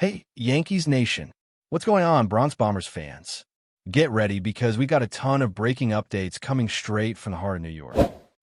Hey, Yankees Nation. What's going on, Bronx Bombers fans? Get ready because we got a ton of breaking updates coming straight from the heart of New York.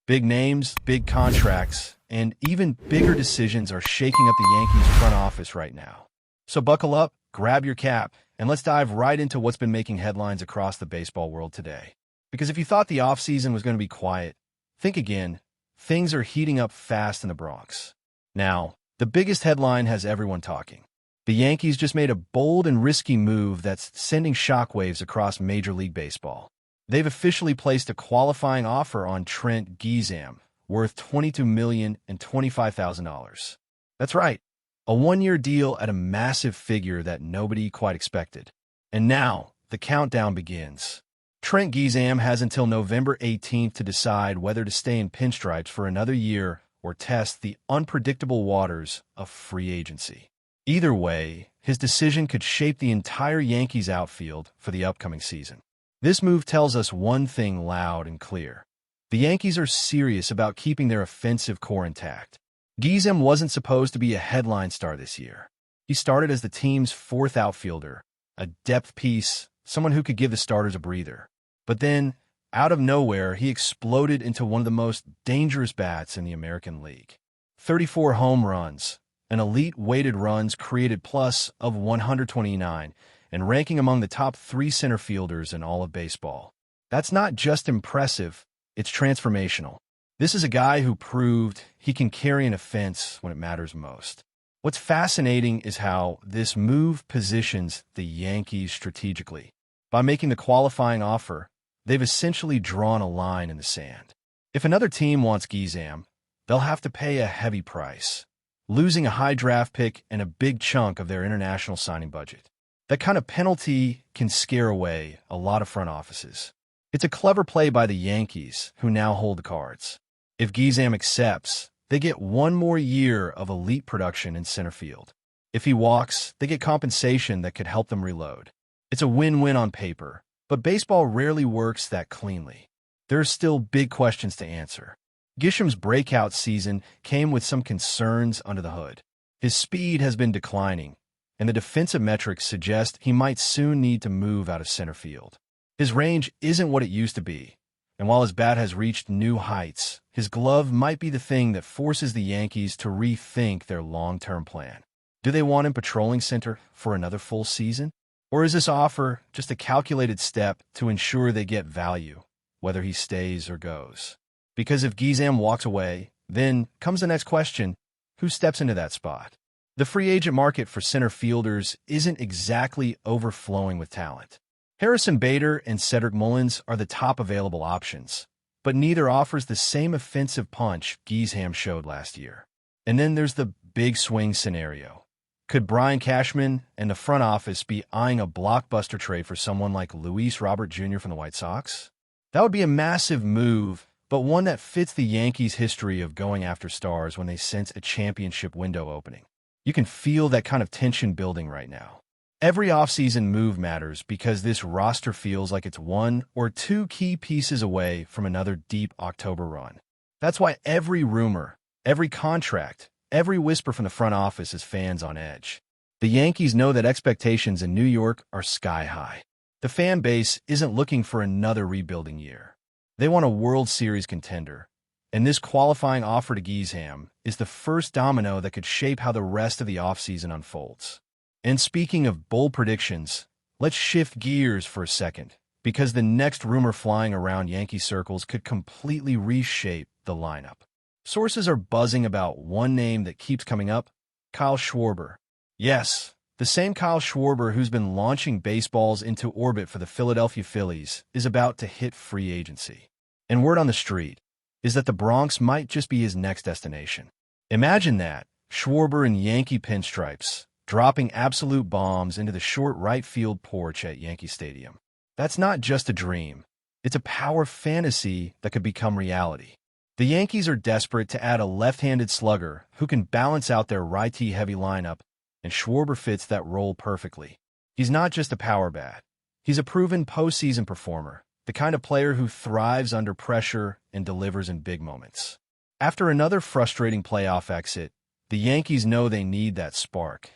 Big names, big contracts, and even bigger decisions are shaking up the Yankees front office right now. So buckle up, grab your cap, and let's dive right into what's been making headlines across the baseball world today. Because if you thought the offseason was going to be quiet, think again. Things are heating up fast in the Bronx. Now, the biggest headline has everyone talking. The Yankees just made a bold and risky move that's sending shockwaves across Major League Baseball. They've officially placed a qualifying offer on Trent Gisham, worth $22,025,000. That's right, a one-year deal at a massive figure that nobody quite expected. And now, the countdown begins. Trent Gisham has until November 18th to decide whether to stay in pinstripes for another year or test the unpredictable waters of free agency. Either way, his decision could shape the entire Yankees outfield for the upcoming season. This move tells us one thing loud and clear. The Yankees are serious about keeping their offensive core intact. Gisham wasn't supposed to be a headline star this year. He started as the team's fourth outfielder, a depth piece, someone who could give the starters a breather. But then, out of nowhere, he exploded into one of the most dangerous bats in the American League. 34 home runs, an elite weighted runs created plus of 129, and ranking among the top 3 center fielders in all of baseball. That's not just impressive, it's transformational. This is a guy who proved he can carry an offense when it matters most. What's fascinating is how this move positions the Yankees strategically. By making the qualifying offer, they've essentially drawn a line in the sand. If another team wants Gisham, they'll have to pay a heavy price, losing a high draft pick and a big chunk of their international signing budget. That kind of penalty can scare away a lot of front offices. It's a clever play by the Yankees, who now hold the cards. If Gisham accepts, they get one more year of elite production in center field. If he walks, they get compensation that could help them reload. It's a win-win on paper, but baseball rarely works that cleanly. There are still big questions to answer. Gisham's breakout season came with some concerns under the hood. His speed has been declining, and the defensive metrics suggest he might soon need to move out of center field. His range isn't what it used to be, and while his bat has reached new heights, his glove might be the thing that forces the Yankees to rethink their long-term plan. Do they want him patrolling center for another full season? Or is this offer just a calculated step to ensure they get value, whether he stays or goes? Because if Gisham walks away, then comes the next question: who steps into that spot? The free agent market for center fielders isn't exactly overflowing with talent. Harrison Bader and Cedric Mullins are the top available options, but neither offers the same offensive punch Gisham showed last year. And then there's the big swing scenario. Could Brian Cashman and the front office be eyeing a blockbuster trade for someone like Luis Robert Jr. from the White Sox? That would be a massive move, but one that fits the Yankees' history of going after stars when they sense a championship window opening. You can feel that kind of tension building right now. Every offseason move matters because this roster feels like it's one or two key pieces away from another deep October run. That's why every rumor, every contract, every whisper from the front office is fans on edge. The Yankees know that expectations in New York are sky high. The fan base isn't looking for another rebuilding year. They want a World Series contender, and this qualifying offer to Gisham is the first domino that could shape how the rest of the offseason unfolds. And speaking of bold predictions, let's shift gears for a second, because the next rumor flying around Yankee circles could completely reshape the lineup. Sources are buzzing about one name that keeps coming up: Kyle Schwarber. Yes, the same Kyle Schwarber who's been launching baseballs into orbit for the Philadelphia Phillies is about to hit free agency. And word on the street is that the Bronx might just be his next destination. Imagine that, Schwarber in Yankee pinstripes, dropping absolute bombs into the short right field porch at Yankee Stadium. That's not just a dream. It's a power fantasy that could become reality. The Yankees are desperate to add a left-handed slugger who can balance out their righty-heavy lineup, and Schwarber fits that role perfectly. He's not just a power bat. He's a proven postseason performer, the kind of player who thrives under pressure and delivers in big moments. After another frustrating playoff exit, the Yankees know they need that spark,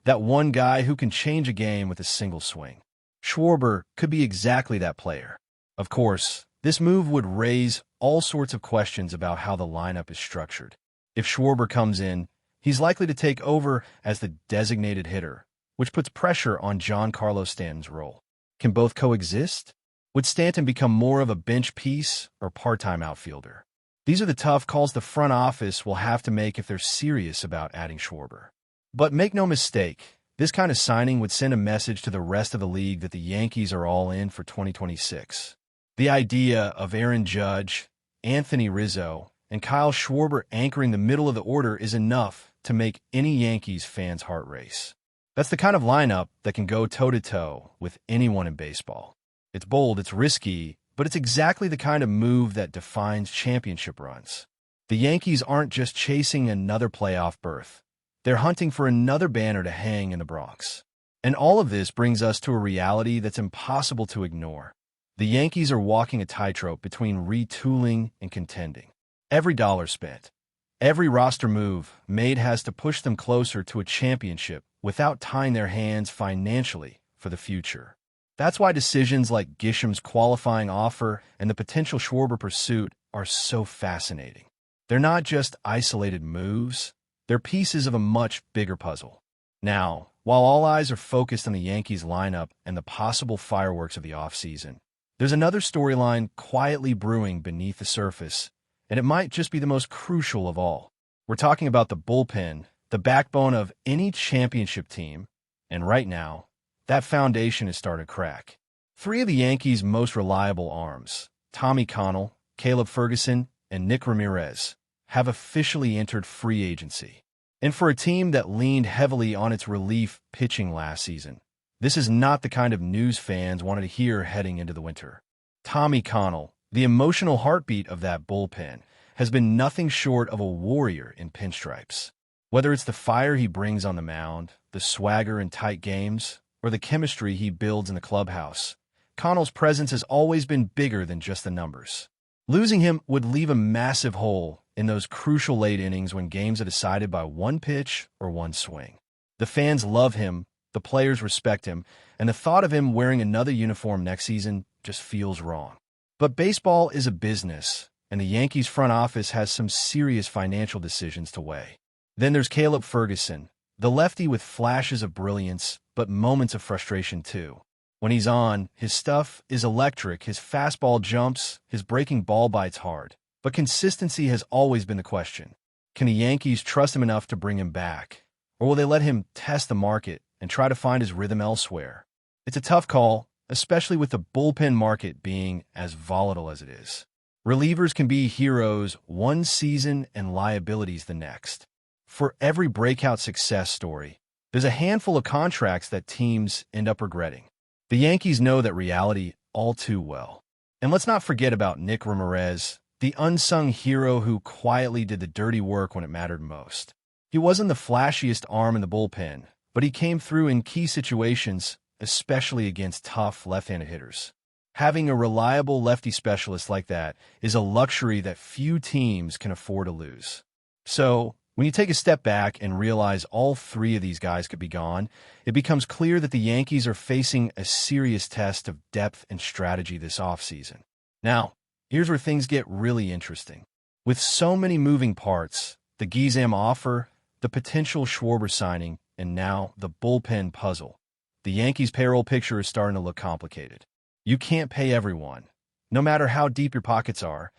That one guy who can change a game with a single swing. Schwarber could be exactly that player. Of course, this move would raise all sorts of questions about how the lineup is structured. If Schwarber comes in, he's likely to take over as the designated hitter, which puts pressure on Giancarlo Stanton's role. Can both coexist? Would Stanton become more of a bench piece or part-time outfielder? These are the tough calls the front office will have to make if they're serious about adding Schwarber. But make no mistake, this kind of signing would send a message to the rest of the league that the Yankees are all in for 2026. The idea of Aaron Judge, Anthony Rizzo, and Kyle Schwarber anchoring the middle of the order is enough to make any Yankees fan's heart race. That's the kind of lineup that can go toe-to-toe with anyone in baseball. It's bold, it's risky, but it's exactly the kind of move that defines championship runs. The Yankees aren't just chasing another playoff berth. They're hunting for another banner to hang in the Bronx. And all of this brings us to a reality that's impossible to ignore. The Yankees are walking a tightrope between retooling and contending. Every dollar spent, every roster move made has to push them closer to a championship without tying their hands financially for the future. That's why decisions like Gisham's qualifying offer and the potential Schwarber pursuit are so fascinating. They're not just isolated moves, they're pieces of a much bigger puzzle. Now, while all eyes are focused on the Yankees lineup and the possible fireworks of the offseason, there's another storyline quietly brewing beneath the surface, and it might just be the most crucial of all. We're talking about the bullpen, the backbone of any championship team, and right now, that foundation is starting to crack. Three of the Yankees' most reliable arms, Tommy Connell, Caleb Ferguson, and Nick Ramirez, have officially entered free agency. And for a team that leaned heavily on its relief pitching last season, this is not the kind of news fans wanted to hear heading into the winter. Tommy Connell, the emotional heartbeat of that bullpen, has been nothing short of a warrior in pinstripes. Whether it's the fire he brings on the mound, the swagger in tight games, or the chemistry he builds in the clubhouse, Connell's presence has always been bigger than just the numbers. Losing him would leave a massive hole in those crucial late innings when games are decided by one pitch or one swing. The fans love him, the players respect him, and the thought of him wearing another uniform next season just feels wrong. But baseball is a business, and the Yankees front office has some serious financial decisions to weigh. Then there's Caleb Ferguson, the lefty with flashes of brilliance, but moments of frustration too. When he's on, his stuff is electric, his fastball jumps, his breaking ball bites hard. But consistency has always been the question. Can the Yankees trust him enough to bring him back? Or will they let him test the market and try to find his rhythm elsewhere? It's a tough call, especially with the bullpen market being as volatile as it is. Relievers can be heroes one season and liabilities the next. For every breakout success story, there's a handful of contracts that teams end up regretting. The Yankees know that reality all too well. And let's not forget about Nick Ramirez, the unsung hero who quietly did the dirty work when it mattered most. He wasn't the flashiest arm in the bullpen, but he came through in key situations, especially against tough left-handed hitters. Having a reliable lefty specialist like that is a luxury that few teams can afford to lose. So, when you take a step back and realize all three of these guys could be gone, it becomes clear that the Yankees are facing a serious test of depth and strategy this offseason. Now, here's where things get really interesting. With so many moving parts, the Gisham offer, the potential Schwarber signing, and now the bullpen puzzle, the Yankees' payroll picture is starting to look complicated. You can't pay everyone, no matter how deep your pockets are,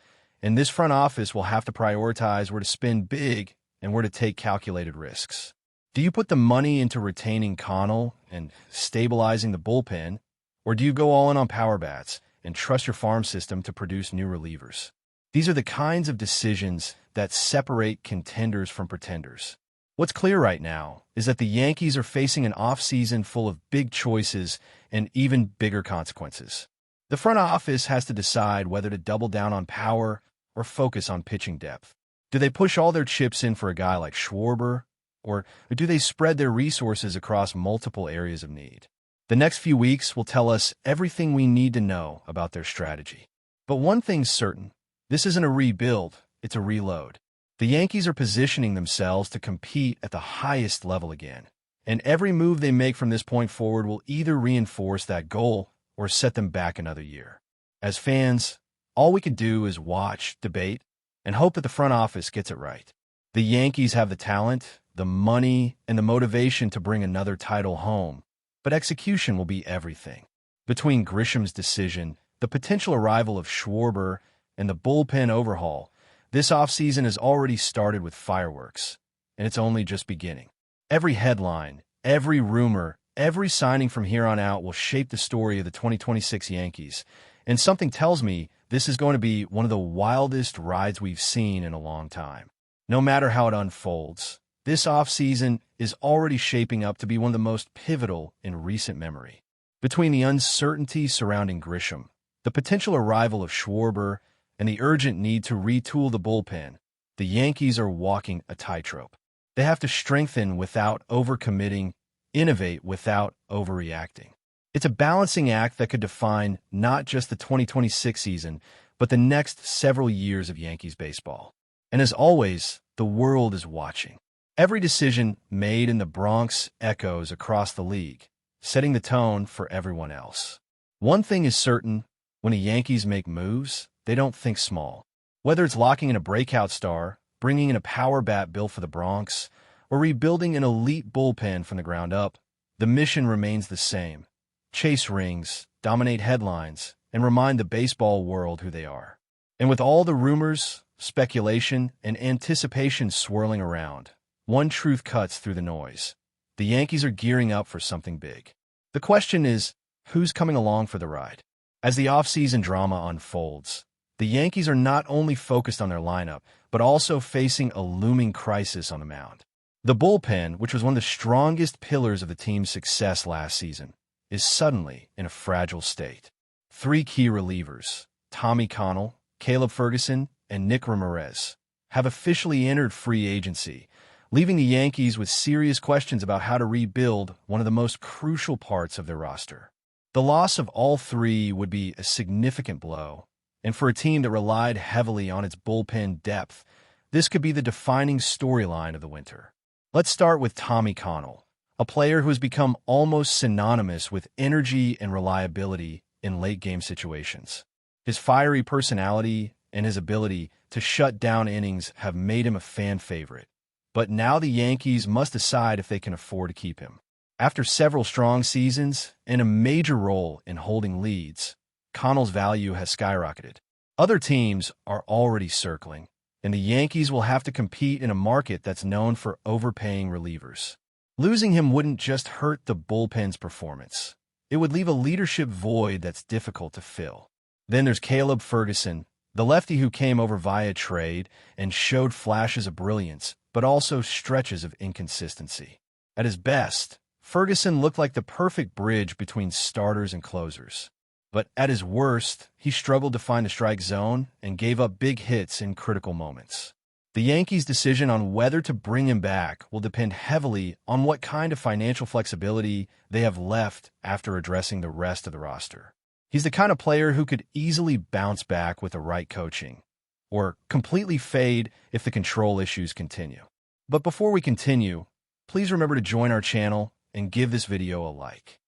and this front office will have to prioritize where to spend big and where to take calculated risks. Do you put the money into retaining Connell and stabilizing the bullpen, or do you go all in on power bats and trust your farm system to produce new relievers? These are the kinds of decisions that separate contenders from pretenders. What's clear right now is that the Yankees are facing an offseason full of big choices and even bigger consequences. The front office has to decide whether to double down on power or focus on pitching depth. Do they push all their chips in for a guy like Schwarber, or do they spread their resources across multiple areas of need? The next few weeks will tell us everything we need to know about their strategy. But one thing's certain, this isn't a rebuild, it's a reload. The Yankees are positioning themselves to compete at the highest level again, and every move they make from this point forward will either reinforce that goal or set them back another year. As fans, all we can do is watch, debate, and hope that the front office gets it right. The Yankees have the talent, the money, and the motivation to bring another title home, but execution will be everything. Between Gisham's decision, the potential arrival of Schwarber, and the bullpen overhaul, this offseason has already started with fireworks, and it's only just beginning. Every headline, every rumor, every signing from here on out will shape the story of the 2026 Yankees, and something tells me this is going to be one of the wildest rides we've seen in a long time. No matter how it unfolds, this offseason is already shaping up to be one of the most pivotal in recent memory. Between the uncertainty surrounding Gisham, the potential arrival of Schwarber, and the urgent need to retool the bullpen, the Yankees are walking a tightrope. They have to strengthen without overcommitting, innovate without overreacting. It's a balancing act that could define not just the 2026 season, but the next several years of Yankees baseball. And as always, the world is watching. Every decision made in the Bronx echoes across the league, setting the tone for everyone else. One thing is certain, when the Yankees make moves, they don't think small. Whether it's locking in a breakout star, bringing in a power bat built for the Bronx, or rebuilding an elite bullpen from the ground up, the mission remains the same. Chase rings, dominate headlines, and remind the baseball world who they are. And with all the rumors, speculation, and anticipation swirling around, one truth cuts through the noise. The Yankees are gearing up for something big. The question is, who's coming along for the ride? As the offseason drama unfolds, the Yankees are not only focused on their lineup, but also facing a looming crisis on the mound. The bullpen, which was one of the strongest pillars of the team's success last season, is suddenly in a fragile state. Three key relievers, Tommy Connell, Caleb Ferguson, and Nick Ramirez, have officially entered free agency, leaving the Yankees with serious questions about how to rebuild one of the most crucial parts of their roster. The loss of all three would be a significant blow, and for a team that relied heavily on its bullpen depth, this could be the defining storyline of the winter. Let's start with Tommy Connell, a player who has become almost synonymous with energy and reliability in late-game situations. His fiery personality and his ability to shut down innings have made him a fan favorite. But now the Yankees must decide if they can afford to keep him. After several strong seasons and a major role in holding leads, Connell's value has skyrocketed. Other teams are already circling, and the Yankees will have to compete in a market that's known for overpaying relievers. Losing him wouldn't just hurt the bullpen's performance. It would leave a leadership void that's difficult to fill. Then there's Caleb Ferguson, the lefty who came over via trade and showed flashes of brilliance, but also stretches of inconsistency. At his best, Ferguson looked like the perfect bridge between starters and closers. But at his worst, he struggled to find the strike zone and gave up big hits in critical moments. The Yankees' decision on whether to bring him back will depend heavily on what kind of financial flexibility they have left after addressing the rest of the roster. He's the kind of player who could easily bounce back with the right coaching, or completely fade if the control issues continue. But before we continue, please remember to join our channel and give this video a like.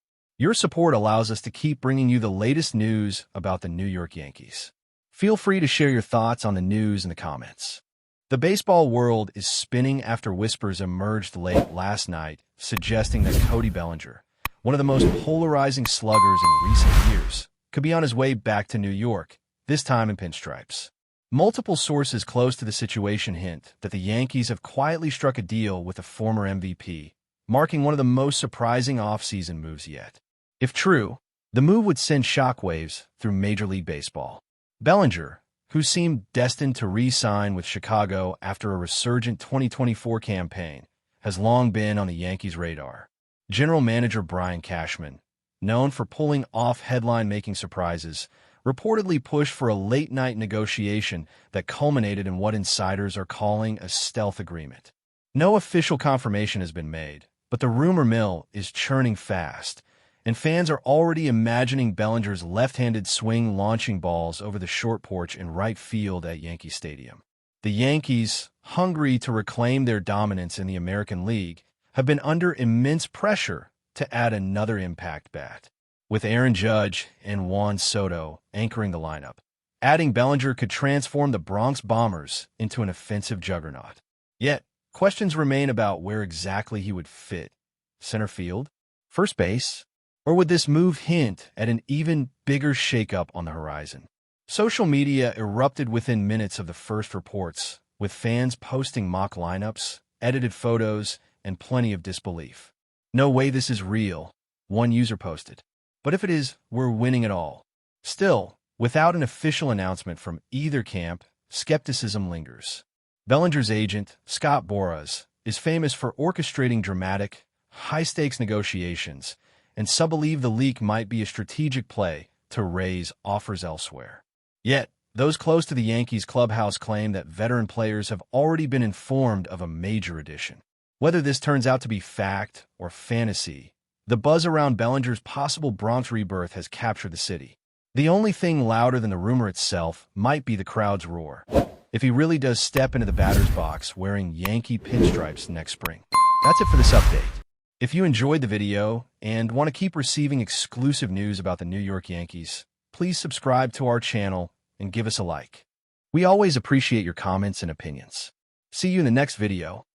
Your support allows us to keep bringing you the latest news about the New York Yankees. Feel free to share your thoughts on the news in the comments. The baseball world is spinning after whispers emerged late last night suggesting that Cody Bellinger, one of the most polarizing sluggers in recent years, could be on his way back to New York, this time in pinstripes. Multiple sources close to the situation hint that the Yankees have quietly struck a deal with a former MVP, marking one of the most surprising offseason moves yet. If true, the move would send shockwaves through Major League Baseball. Bellinger, who seemed destined to re-sign with Chicago after a resurgent 2024 campaign, has long been on the Yankees' radar. General Manager Brian Cashman, known for pulling off headline-making surprises, reportedly pushed for a late-night negotiation that culminated in what insiders are calling a stealth agreement. No official confirmation has been made, but the rumor mill is churning fast, and fans are already imagining Bellinger's left-handed swing launching balls over the short porch in right field at Yankee Stadium. The Yankees, hungry to reclaim their dominance in the American League, have been under immense pressure to add another impact bat, with Aaron Judge and Juan Soto anchoring the lineup. Adding Bellinger could transform the Bronx Bombers into an offensive juggernaut. Yet, questions remain about where exactly he would fit. Center field? First base? Or would this move hint at an even bigger shakeup on the horizon? Social media erupted within minutes of the first reports, with fans posting mock lineups, edited photos, and plenty of disbelief. "No way this is real," one user posted. "But if it is, we're winning it all." Still, without an official announcement from either camp, skepticism lingers. Bellinger's agent, Scott Boras, is famous for orchestrating dramatic, high-stakes negotiations, and some believe the leak might be a strategic play to raise offers elsewhere. Yet, those close to the Yankees clubhouse claim that veteran players have already been informed of a major addition. Whether this turns out to be fact or fantasy, the buzz around Bellinger's possible Bronx rebirth has captured the city. The only thing louder than the rumor itself might be the crowd's roar, if he really does step into the batter's box wearing Yankee pinstripes next spring. That's it for this update. If you enjoyed the video and want to keep receiving exclusive news about the New York Yankees, please subscribe to our channel and give us a like. We always appreciate your comments and opinions. See you in the next video.